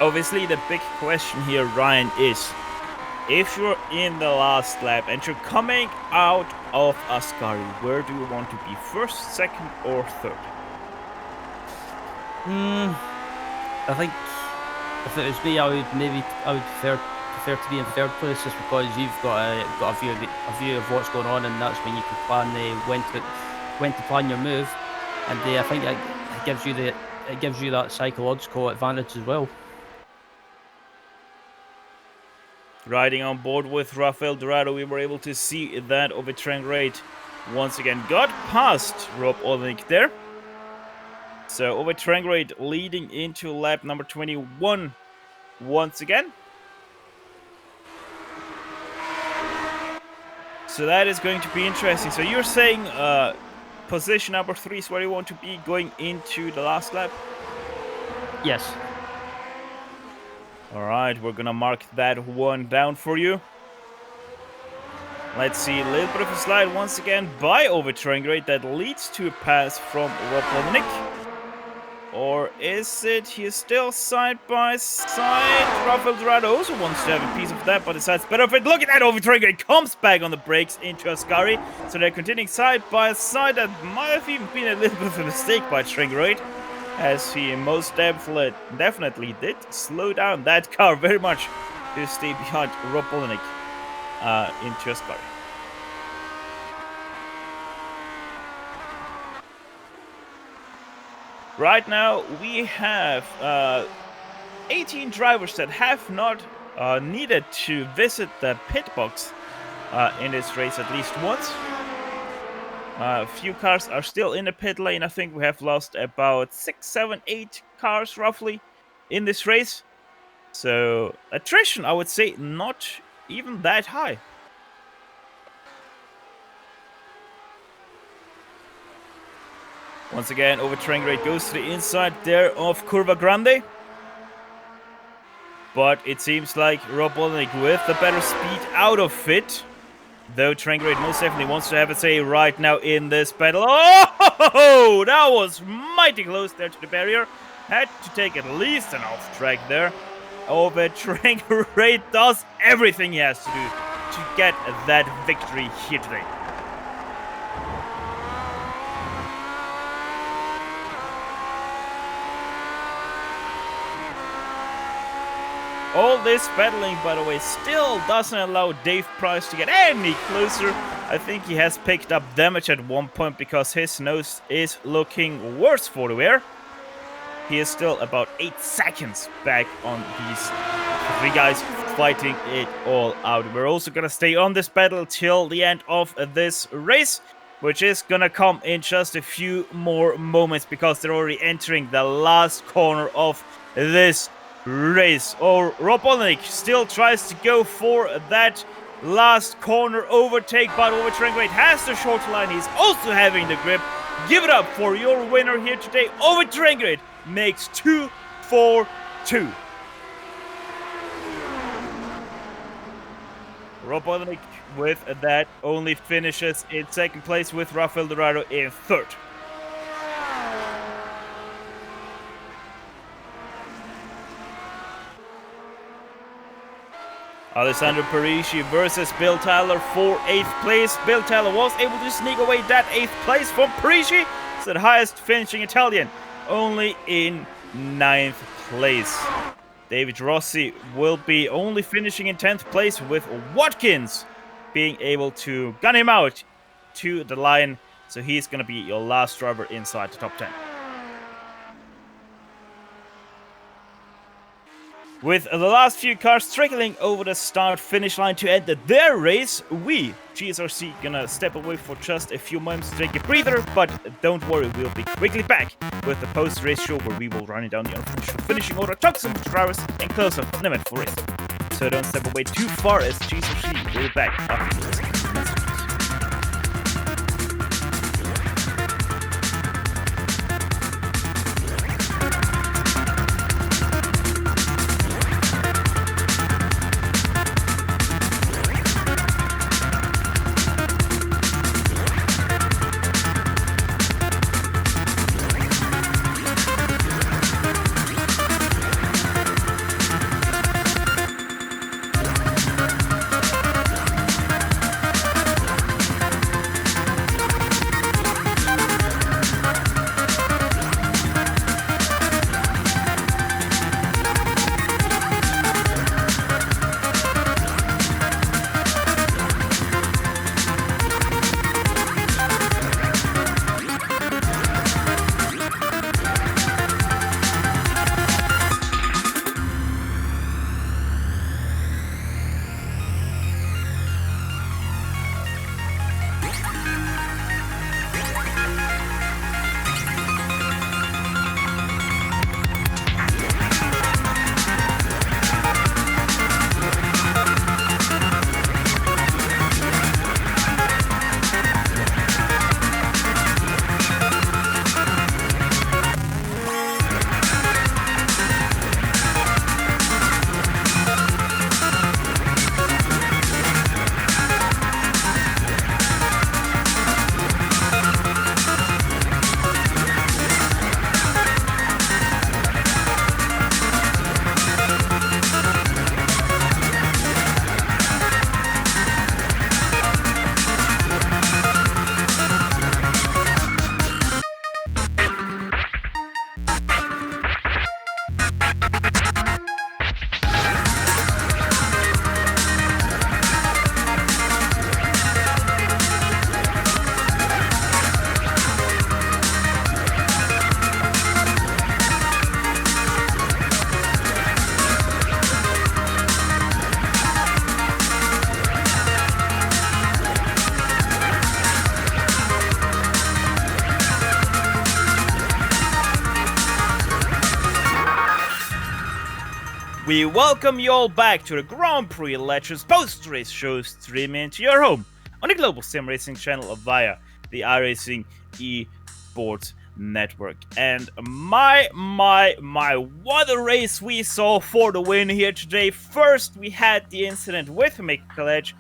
Obviously, the big question here, Ryan, is if you're in the last lap and you're coming out of Ascari, where do you want to be? First, second, or third? I think if it was me, I would prefer to be in third place, just because you've got a view of what's going on, and that's when you can plan when to plan your move, and I think it gives you that psychological advantage as well. Riding on board with Rafael Dorado, we were able to see that over Trengade once again got past Rob Olenek there. So over Trengade leading into lap number 21 once again. So that is going to be interesting. So you're saying position number 3 is where you want to be going into the last lap? Yes. Alright, we're gonna mark that one down for you. Let's see, a little bit of a slide once again by over Trengade that leads to a pass from Rob Olenek. Or is it he's still side by side? Rafael Dorado also wants to have a piece of that, but decides better of it. Look at that, over Trengade comes back on the brakes into Ascari. So they're continuing side by side. That might have even been a little bit of a mistake by Trengade, as he most definitely did slow down that car very much to stay behind Rob Olenek into Ascari. Right now, we have 18 drivers that have not needed to visit the pit box in this race at least once. A few cars are still in the pit lane. I think we have lost about 6, 7, 8 cars roughly in this race. So attrition, I would say, not even that high. Once again, over Trengade goes to the inside there of Curva Grande. But it seems like Rob Olenek with the better speed out of it. Though Trengade most definitely wants to have a say right now in this battle. Oh, that was mighty close there to the barrier. Had to take at least an off track there. Over Trengade does everything he has to do to get that victory here today. All this battling, by the way, still doesn't allow Dave Price to get any closer. I think he has picked up damage at one point because his nose is looking worse for the wear. He is still about 8 seconds back on these three guys fighting it all out. We're also going to stay on this battle till the end of this race, which is going to come in just a few more moments because they're already entering the last corner of this race. Oh, Rob Olenek still tries to go for that last corner overtake, but Overtrain has the short line. He's also having the grip. Give it up for your winner here today. Overtrain makes 2-4-2. Rob Olenek with that only finishes in second place with Rafael Dorado in third. Alessandro Parisi versus Bill Tyler for 8th place. Bill Tyler was able to sneak away that 8th place from Parisi. It's the highest finishing Italian, only in 9th place. David Rossi will be only finishing in 10th place, with Watkins being able to gun him out to the line. So he's going to be your last driver inside the top 10. With the last few cars trickling over the start-finish line to end their race, we, GSRC, gonna step away for just a few moments to take a breather, but don't worry, we'll be quickly back with the post-race show where we will run it down the unofficial finishing order, talk some drivers, and close up the event for race. So don't step away too far as GSRC will be back after this. We welcome you all back to the Grand Prix Legends post-race show streaming into your home on the Global SimRacing Channel via the iRacing eSports Network. And my, what a race we saw for the win here today. First, we had the incident with Michael Edge,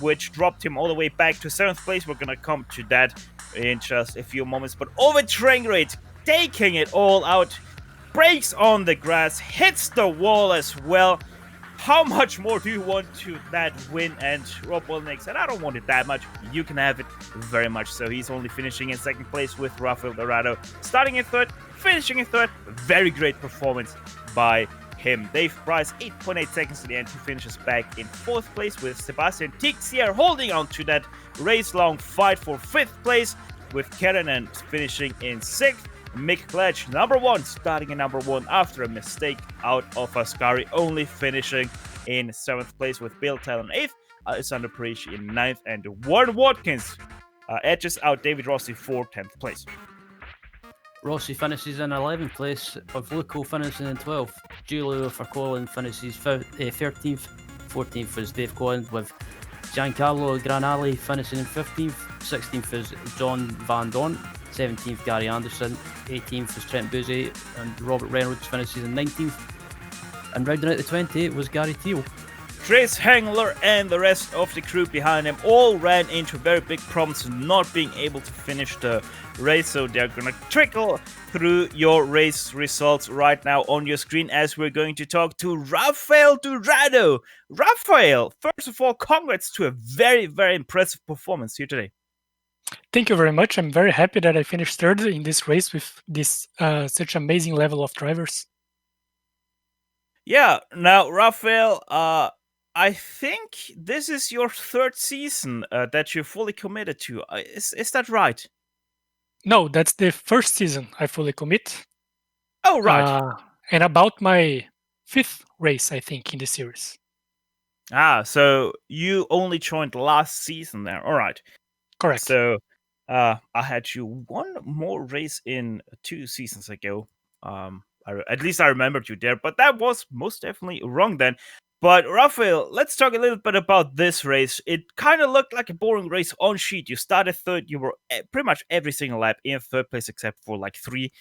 which dropped him all the way back to 7th place. We're going to come to that in just a few moments. But Overtrain Rate taking it all out. Breaks on the grass, hits the wall as well. How much more do you want to that win? And Rob Olenek said, I don't want it that much. You can have it very much. So he's only finishing in 2nd place with Rafael Dorado. Starting in 3rd, finishing in 3rd. Very great performance by him. Dave Price, 8.8 seconds to the end, who finishes back in 4th place, with Sebastian Tixier holding on to that race-long fight for 5th place, with Kerenan finishing in 6th. Mick Kletch, number 1, starting in number 1 after a mistake out of Ascari, only finishing in 7th place, with Bill Tell in 8th, Alexander Prix in 9th, and Warren Watkins edges out David Rossi for 10th place. Rossi finishes in 11th place, with Luco finishing in 12th. Giulio for Colin finishes 13th. 14th is Dave Collins, with Giancarlo Granali finishing in 15th. 16th is John Van Dorn. 17th Gary Anderson. 18th is Trent Buzzi, and Robert Reynolds finishes in 19th. And rounding out the 20 was Gary Teal. Chris Hengler and the rest of the crew behind him all ran into very big problems, not being able to finish the race, so they're gonna trickle through your race results right now on your screen as we're going to talk to Rafael Durado. Rafael, first of all, congrats to a very, very impressive performance here today. Thank you very much. I'm very happy that I finished third in this race with this such amazing level of drivers. Yeah, now Rafael, I think this is your 3rd season that you're fully committed to. Is that right? No, that's the first season I fully commit. Oh, right. And about my 5th race, I think, in the series. So you only joined last season there. All right. Correct. So I had you one more race in 2 seasons ago. At least I remembered you there, but that was most definitely wrong then. But Rafael, let's talk a little bit about this race. It kind of looked like a boring race on sheet. You started 3rd, you were pretty much every single lap in 3rd place except for like 3.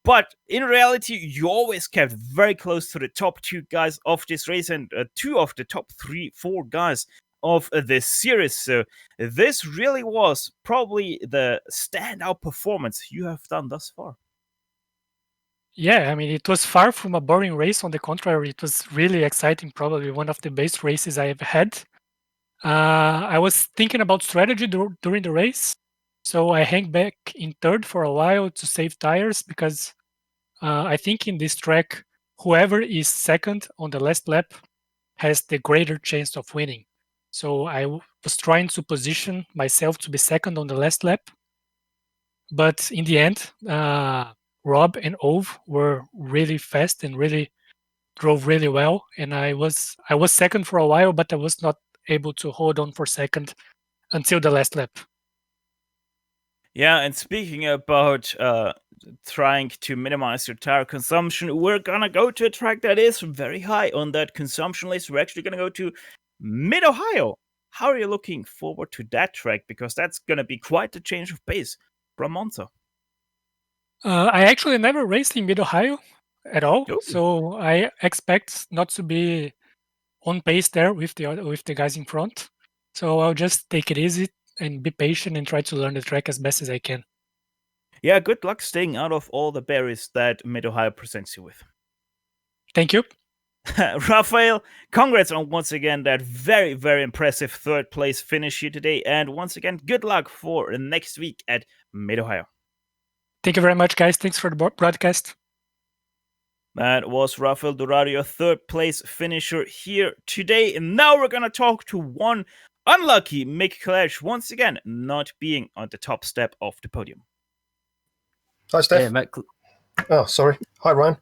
But in reality, you always kept very close to the top 2 guys of this race and 2 of the top 3-4 guys of this series. So this really was probably the standout performance you have done thus far. Yeah, I mean, it was far from a boring race. On the contrary, it was really exciting, probably one of the best races I have had. I was thinking about strategy during the race, so I hang back in 3rd for a while to save tires, because I think in this track, whoever is 2nd on the last lap has the greater chance of winning. So I was trying to position myself to be 2nd on the last lap, but in the end, Rob and Ove were really fast and really drove really well, and I was 2nd for a while, but I was not able to hold on for 2nd until the last lap. Yeah, and speaking about trying to minimize your tire consumption, we're gonna go to a track that is very high on that consumption list. We're actually gonna go to Mid-Ohio. How are you looking forward to that track? Because that's gonna be quite a change of pace from Monza. I actually never raced in Mid-Ohio at all, Ooh. so I expect not to be on pace there with the guys in front. So I'll just take it easy and be patient and try to learn the track as best as I can. Yeah, good luck staying out of all the berries that Mid-Ohio presents you with. Thank you. Rafael, congrats on once again that very, very impressive 3rd place finish here today. And once again, good luck for next week at Mid-Ohio. Thank you very much, guys. Thanks for the broadcast. That was Rafael Durado, your 3rd place finisher here today. And now we're going to talk to one unlucky Mick Kletch, once again not being on the top step of the podium. Hi, Steph. Yeah, Mick. Oh, sorry. Hi, Ryan.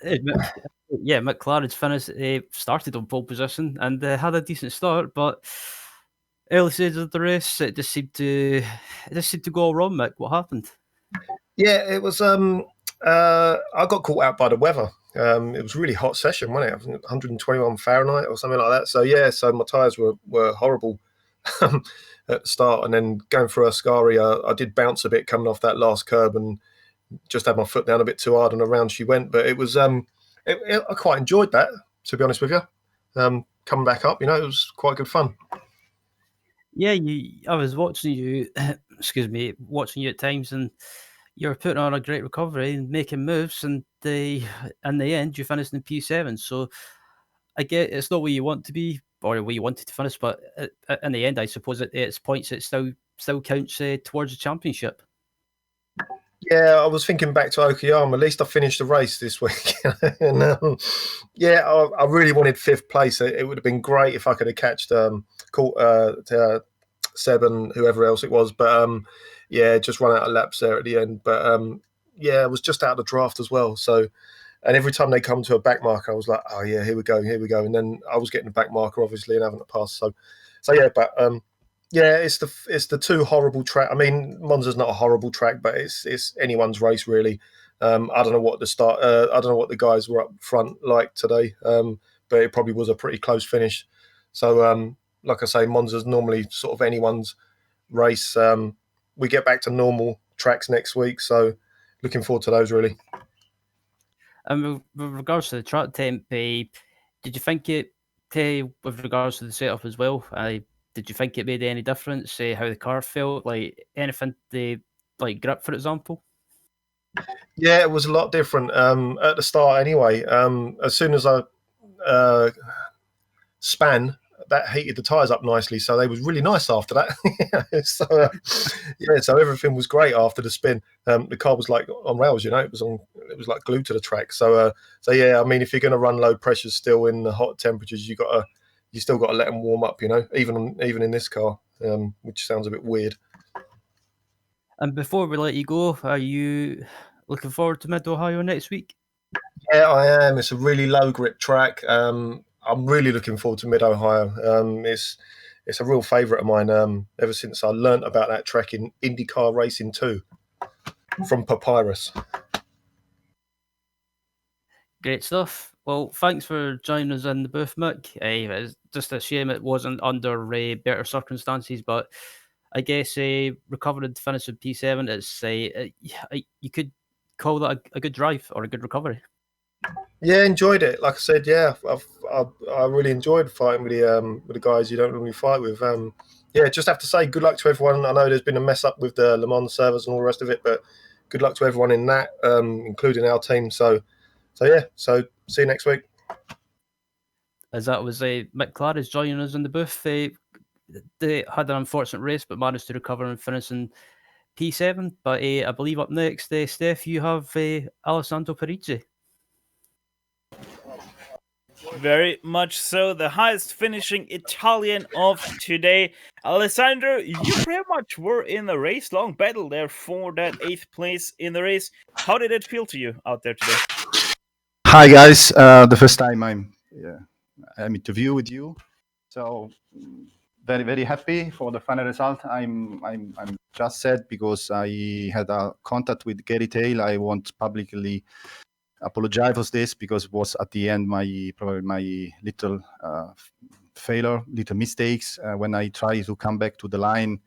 Mick Claridge finished, started on pole position and had a decent start, but early stages of the race, it just seemed to go all wrong. Mick, what happened? Yeah, it was. I got caught out by the weather. It was a really hot session, wasn't it? 121 Fahrenheit or something like that. So yeah, so my tyres were horrible at the start, and then going through Ascari, I did bounce a bit coming off that last curb and just had my foot down a bit too hard, and around she went. But it was I quite enjoyed that, to be honest with you. Coming back up, it was quite good fun. Yeah, I was watching you. Watching you at times, and you were putting on a great recovery and making moves, and in the end, you finished in P7. So I get it's not where you want to be or where you wanted to finish, but in the end, I suppose at its points, it still counts towards the championship. Yeah, I was thinking back to Okayama. At least I finished the race this week. And yeah, I really wanted 5th place. It would have been great if I could have catched caught Seb and whoever else it was. But yeah, just run out of laps there at the end. But yeah, it was just out of the draft as well. So, and every time they come to a back marker, I was like, oh yeah, here we go, here we go. And then I was getting a back marker obviously and having to pass. So yeah, but yeah, it's the two horrible track. I mean, Monza's not a horrible track, but it's anyone's race really. I don't know what I don't know what the guys were up front like today, but it probably was a pretty close finish. So, like I say, Monza's normally sort of anyone's race. We get back to normal tracks next week, so looking forward to those really. And with regards to the track temp, did you think it, with regards to the setup as well, did you think it made any difference, how the car felt, like anything, like grip, for example? Yeah, it was a lot different at the start anyway. As soon as I span, that heated the tyres up nicely, so they was really nice after that. So yeah, so everything was great after the spin. The car was like on rails, you know, it was like glued to the track. So yeah, I mean, if you're going to run low pressure still in the hot temperatures, you still got to let them warm up, you know, even in this car, which sounds a bit weird. And before we let you go, are you looking forward to Mid Ohio next week? Yeah, I am. It's a really low grip track. I'm really looking forward to Mid Ohio. It's a real favourite of mine. Ever since I learnt about that track in IndyCar Racing 2 from Papyrus. Great stuff. Well, thanks for joining us in the booth, Mick. It's just a shame it wasn't under better circumstances, but I guess recovering to finish with P7, you could call that a good drive or a good recovery. Yeah, enjoyed it. Like I said, yeah, I really enjoyed fighting with the guys you don't normally fight with. Yeah, just have to say good luck to everyone. I know there's been a mess up with the Le Mans servers and all the rest of it, but good luck to everyone in that, including our team. So yeah, so see you next week. As that was Mick Claridge joining us in the booth. They had an unfortunate race, but managed to recover and finish in P7. But I believe up next, Steph, you have Alessandro Parigi. Very much so. The highest finishing Italian of today. Alessandro, you pretty much were in a race-long battle there for that 8th place in the race. How did it feel to you out there today? Hi guys, the first time I'm interview with you, so very very happy for the final result. I'm just sad because I had a contact with Gary Tail. I want publicly apologize for this because it was at the end probably my little failure, little mistakes. When I tried to come back to the line,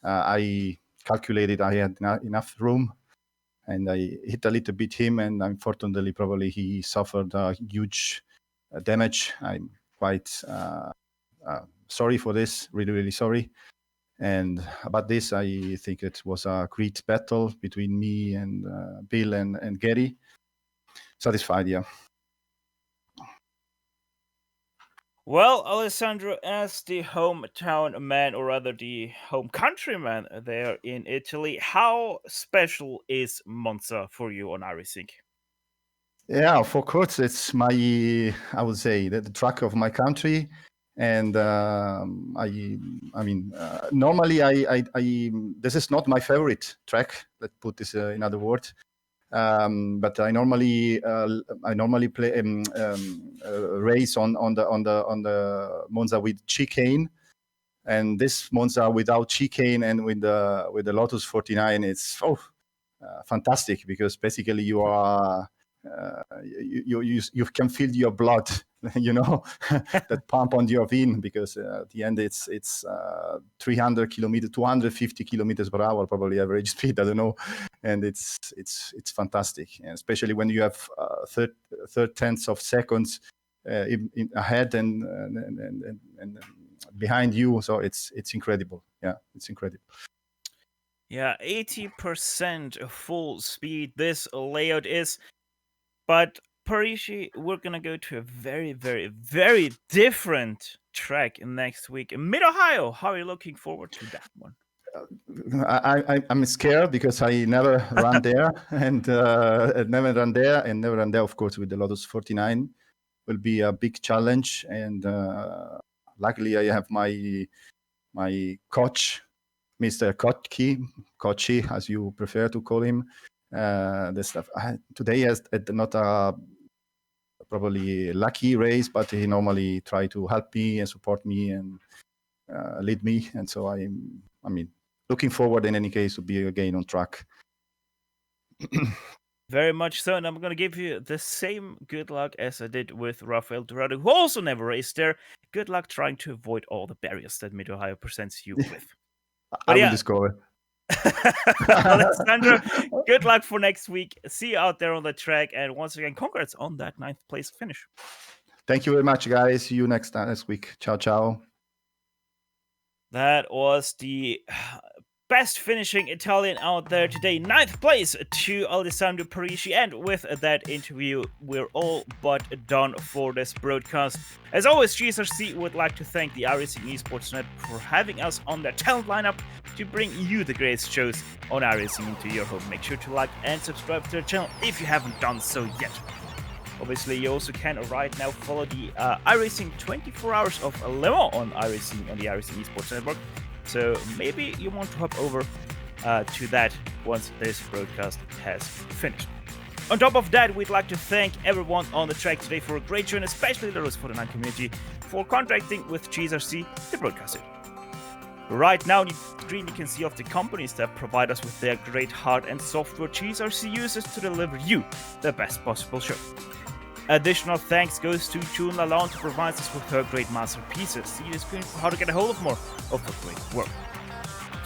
I calculated I had enough room, and I hit a little bit him, and unfortunately probably he suffered a huge damage. I'm quite sorry for this, really really sorry. And about this, I think it was a great battle between me and Bill and Gary. Satisfied, yeah. Well, Alessandro, as the hometown man, or rather the home countryman there in Italy, how special is Monza for you on iRacing? Yeah, for course, it's I would say, the track of my country. And normally this is not my favorite track. Let's put this in other words. But I normally play race on the Monza with chicane, and this Monza without chicane and with the Lotus 49, it's fantastic, because basically you are you can feel your blood, you know, that pump on your vein, because at the end it's 300 kilometers, 250 kilometers per hour, probably average speed, I don't know, and it's fantastic, and especially when you have third tenths of seconds in ahead and behind you, so it's incredible. Yeah, it's incredible. Yeah, 80% full speed this layout is. But Parigi, we're gonna go to a very, very, very different track next week in Mid Ohio. How are you looking forward to that one? I'm scared because I never run there and never run there. Of course, with the Lotus 49 will be a big challenge. And luckily, I have my coach, Mr. Kochi, as you prefer to call him. The stuff today has not a probably lucky race, but he normally try to help me and support me and lead me. And so I mean, looking forward in any case to be again on track. Very much so, and I'm going to give you the same good luck as I did with Rafael Dorado, who also never raced there. Good luck trying to avoid all the barriers that Mid-Ohio presents you with. I will discover. Alessandro, good luck for next week. See you out there on the track, and once again, congrats on that 9th place finish. Thank you very much, guys. See you next week. Ciao, ciao. That was the best finishing Italian out there today. 9th place to Alessandro Parisi. And with that interview, we're all but done for this broadcast. As always, GSRC would like to thank the iRacing Esports Net for having us on their talent lineup to bring you the greatest shows on iRacing into your home. Make sure to like and subscribe to their channel if you haven't done so yet. Obviously, you also can right now follow the iRacing 24 Hours of Le Mans on iRacing on the iRacing Esports Network. So maybe you want to hop over to that once this broadcast has finished. On top of that, we'd like to thank everyone on the track today for a great show, and especially the Race 49 community for contracting with GSRC to broadcast it. Right now, the screen you can see of the companies that provide us with their great hard and software GSRC uses to deliver you the best possible show. Additional thanks goes to June Lalonde, who provides us with her great masterpieces. See the screen for how to get a hold of more of her great work.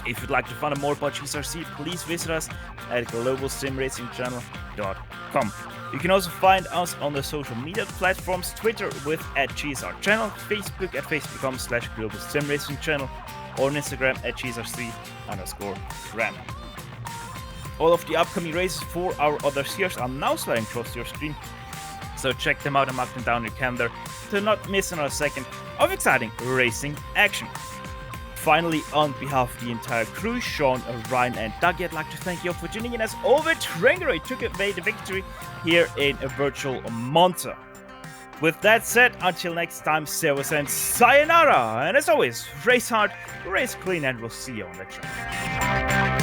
If you'd like to find out more about GSRC, please visit us at Global SimRacing Channel.com. You can also find us on the social media platforms, Twitter with @GSR Channel, Facebook at facebook.com/Global SimRacing Channel, or on Instagram at GSRC_Ram. All of the upcoming races for our other series are now sliding across your screen, so check them out and mark them down in your calendar to not miss another second of exciting racing action. Finally, on behalf of the entire crew, Sean, Ryan, and Doug, I'd like to thank you all for tuning in as Overtrainer took away the victory here in a virtual Monza. With that said, until next time, servus and sayonara, and as always, race hard, race clean, and we'll see you on the track.